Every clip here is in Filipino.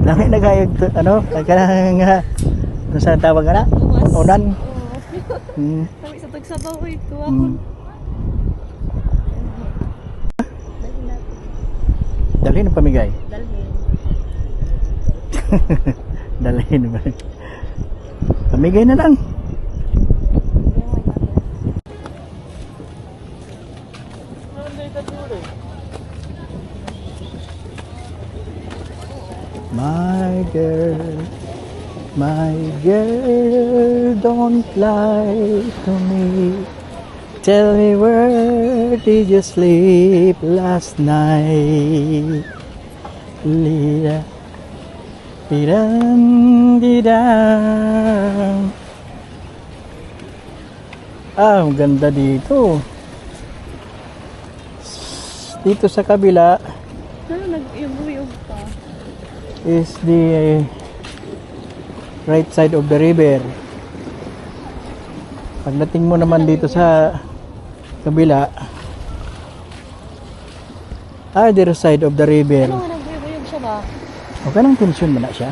Dami na kayo, ano, nga, ano sa tawag ka na? Unan. Hmm. Kami sa tagsabaw ko ito ako. Hmm. Dalhin ang pamigay. Dalhin. Dalhin ba? Pamigay na lang. My girl, don't lie to me. Tell me where did you sleep last night? Lida, didam, didam. Ang ganda dito. Dito sa kabila Ano nag-iyog-iyog pa? is the right side of the river. Pagdating mo naman dito sa kabila, other side of the river. Ano nga nag-iyog-iyog siya ba? Okay nang tension man na siya.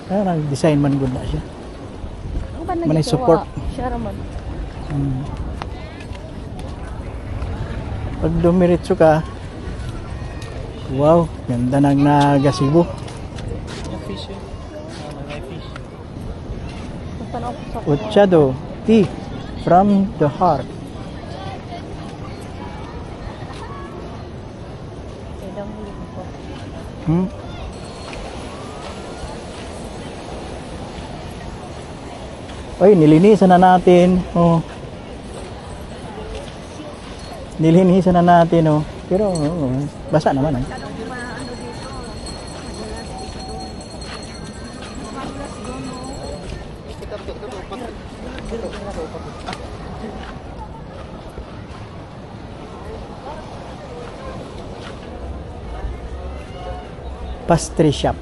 Parang design man good na siya. Ang ba Manay support. Siya raman. Pag dumiretso ka, wow, ganda ng Nagasibo. Ochado, tea from the heart. Hmm? Oy, nilinisan na natin. Oh. Nilinisan na natin, oh. Pero basa naman, eh. Pastry shop.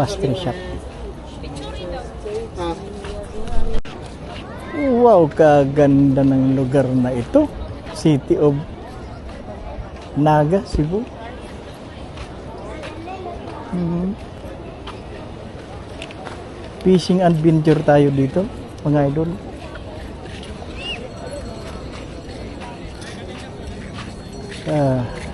Pastry shop. Wow, kaganda ng lugar na ito. City of Naga, Cebu. Fishing adventure tayo dito, mga idol. Ah.